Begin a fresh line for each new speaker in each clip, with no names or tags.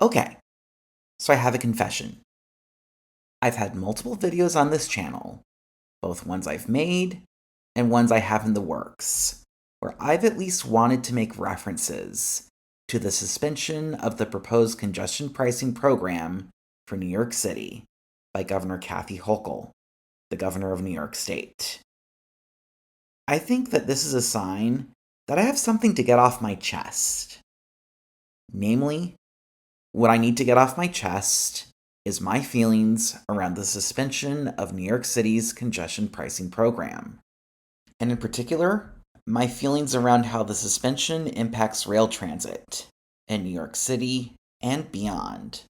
Okay, so I have a confession. I've had multiple videos on this channel, both ones I've made and ones I have in the works, where I've at least wanted to make references to the suspension of the proposed congestion pricing program for New York City by Governor Kathy Hochul, the governor of New York State. I think that this is a sign that I have something to get off my chest. Namely, what I need to get off my chest is my feelings around the suspension of New York City's congestion pricing program. And in particular, my feelings around how the suspension impacts rail transit in New York City and beyond.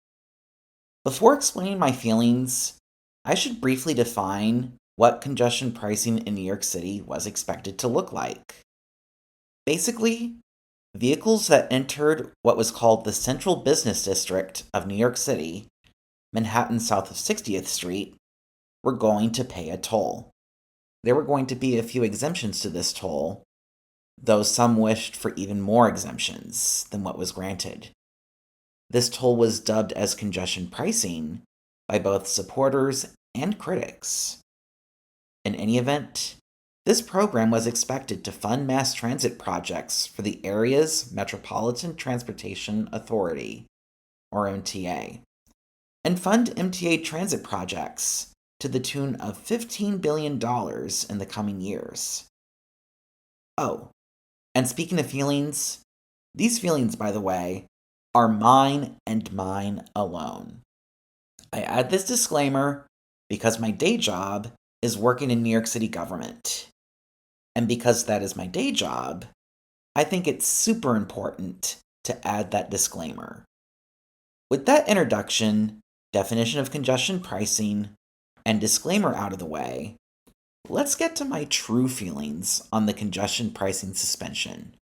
Before explaining my feelings, I should briefly define what congestion pricing in New York City was expected to look like. Basically, vehicles that entered what was called the Central Business District of New York City, Manhattan south of 60th Street, were going to pay a toll. There were going to be a few exemptions to this toll, though some wished for even more exemptions than what was granted. This toll was dubbed as congestion pricing by both supporters and critics. In any event, this program was expected to fund mass transit projects for the area's Metropolitan Transportation Authority, or MTA, and fund MTA transit projects to the tune of $15 billion in the coming years. Oh, and speaking of feelings, these feelings, by the way, are mine and mine alone. I add this disclaimer because my day job is working in New York City government. And because that is my day job, I think it's super important to add that disclaimer. With that introduction, definition of congestion pricing, and disclaimer out of the way, let's get to my true feelings on the congestion pricing suspension.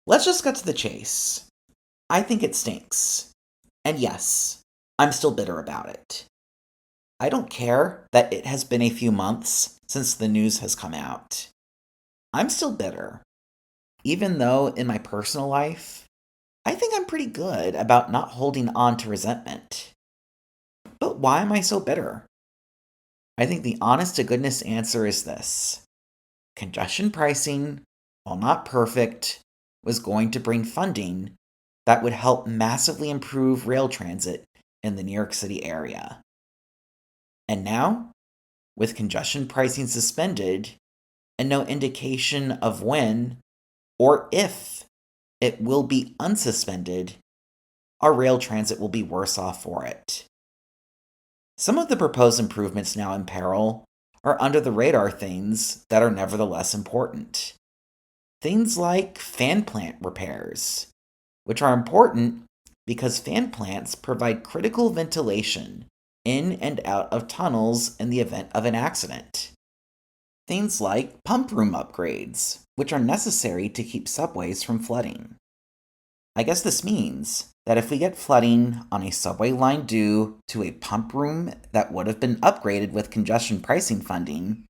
Let's just cut to the chase. I think it stinks. And yes, I'm still bitter about it. I don't care that it has been a few months since the news has come out. I'm still bitter. Even though in my personal life, I think I'm pretty good about not holding on to resentment. But why am I so bitter? I think the honest to goodness answer is this. Congestion pricing, while not perfect, was going to bring funding that would help massively improve rail transit in the New York City area. And now, with congestion pricing suspended and no indication of when or if it will be unsuspended, our rail transit will be worse off for it. Some of the proposed improvements now in peril are under the radar things that are nevertheless important. Things like fan plant repairs, which are important because fan plants provide critical ventilation in and out of tunnels in the event of an accident. Things like pump room upgrades, which are necessary to keep subways from flooding. I guess this means that if we get flooding on a subway line due to a pump room that would have been upgraded with congestion pricing funding,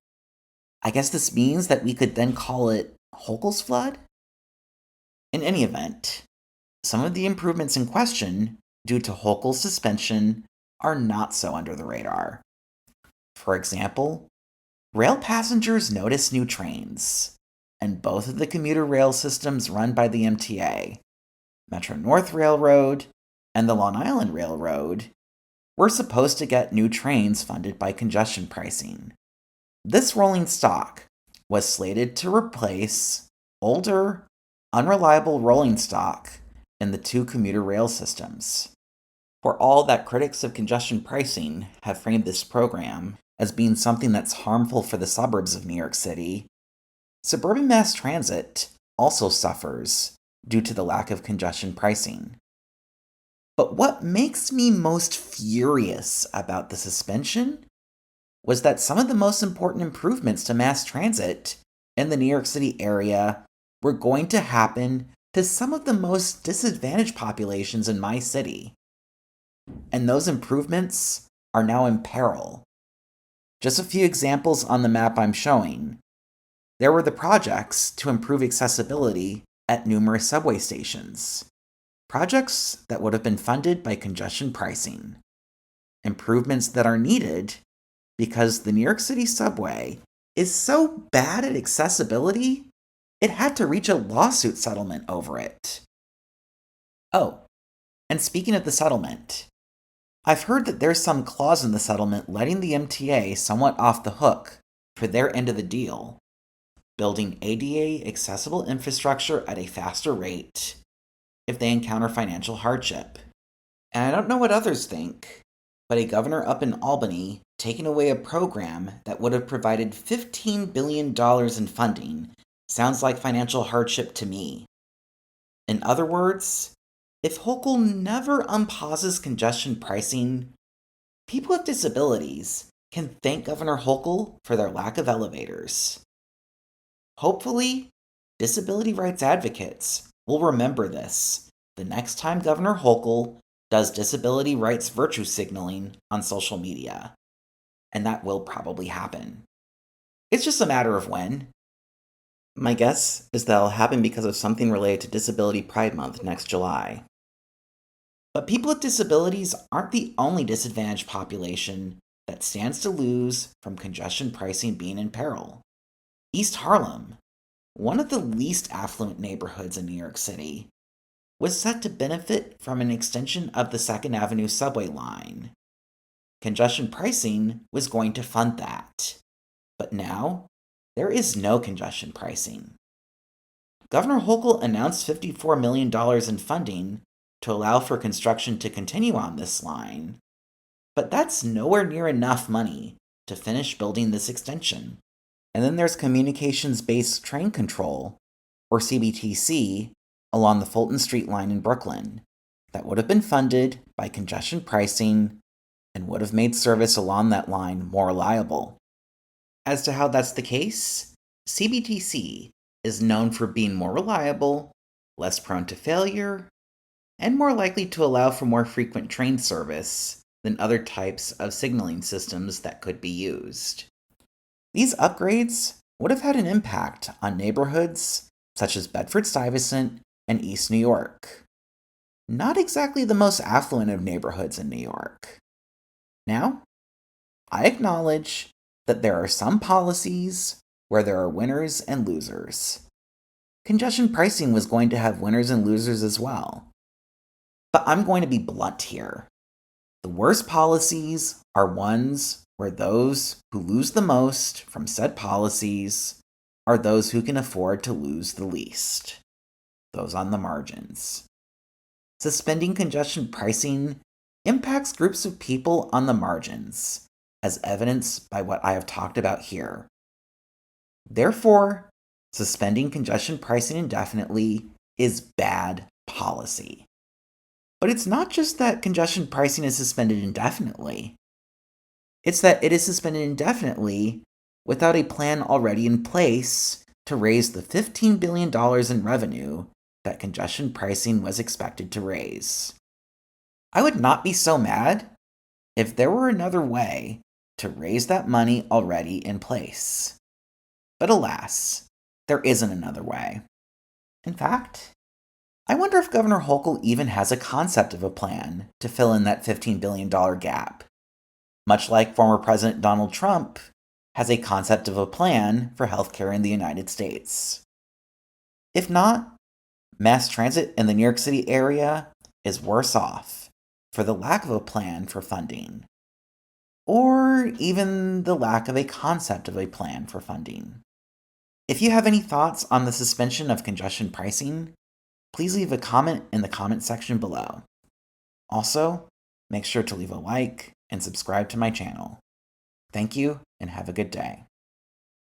I guess this means that we could then call it Hochul's flood? In any event, some of the improvements in question, due to Hochul's suspension, are not so under the radar. For example, rail passengers notice new trains, and both of the commuter rail systems run by the MTA, Metro North Railroad and the Long Island Railroad, were supposed to get new trains funded by congestion pricing. This rolling stock was slated to replace older, unreliable rolling stock in the two commuter rail systems. For all that critics of congestion pricing have framed this program as being something that's harmful for the suburbs of New York City, suburban mass transit also suffers due to the lack of congestion pricing. But what makes me most furious about the suspension was that some of the most important improvements to mass transit in the New York City area were going to happen to some of the most disadvantaged populations in my city. And those improvements are now in peril. Just a few examples on the map I'm showing. There were the projects to improve accessibility at numerous subway stations. projects that would have been funded by congestion pricing, improvements that are needed because the New York City subway is so bad at accessibility, it had to reach a lawsuit settlement over it. Oh, and speaking of the settlement, I've heard that there's some clause in the settlement letting the MTA somewhat off the hook for their end of the deal, building ADA accessible infrastructure at a faster rate if they encounter financial hardship. And I don't know what others think, but a governor up in Albany taking away a program that would have provided $15 billion in funding sounds like financial hardship to me. In other words, if Hochul never unpauses congestion pricing, people with disabilities can thank Governor Hochul for their lack of elevators. Hopefully, disability rights advocates will remember this the next time Governor Hochul does disability rights virtue signaling on social media. And that will probably happen. It's just a matter of when. My guess is that'll happen because of something related to Disability Pride Month next July. But people with disabilities aren't the only disadvantaged population that stands to lose from congestion pricing being in peril. East Harlem, one of the least affluent neighborhoods in New York City, was set to benefit from an extension of the 2nd Avenue subway line. Congestion pricing was going to fund that. But now, there is no congestion pricing. Governor Hochul announced $54 million in funding to allow for construction to continue on this line, but that's nowhere near enough money to finish building this extension. And then there's communications-based train control, or CBTC, along the Fulton Street line in Brooklyn, that would have been funded by congestion pricing and would have made service along that line more reliable. As to how that's the case, CBTC is known for being more reliable, less prone to failure, and more likely to allow for more frequent train service than other types of signaling systems that could be used. These upgrades would have had an impact on neighborhoods such as Bedford-Stuyvesant and East New York. Not exactly the most affluent of neighborhoods in New York. Now, I acknowledge that there are some policies where there are winners and losers. Congestion pricing was going to have winners and losers as well. But I'm going to be blunt here. The worst policies are ones where those who lose the most from said policies are those who can afford to lose the least. Those on the margins. Suspending congestion pricing impacts groups of people on the margins, as evidenced by what I have talked about here. Therefore, suspending congestion pricing indefinitely is bad policy. But it's not just that congestion pricing is suspended indefinitely. It's that it is suspended indefinitely without a plan already in place to raise the $15 billion in revenue that congestion pricing was expected to raise. I would not be so mad if there were another way to raise that money already in place. But alas, there isn't another way. In fact, I wonder if Governor Hochul even has a concept of a plan to fill in that $15 billion gap, much like former President Donald Trump has a concept of a plan for healthcare in the United States. If not, mass transit in the New York City area is worse off for the lack of a plan for funding, or even the lack of a concept of a plan for funding. If you have any thoughts on the suspension of congestion pricing, please leave a comment in the comment section below. Also, make sure to leave a like and subscribe to my channel. Thank you, and have a good day.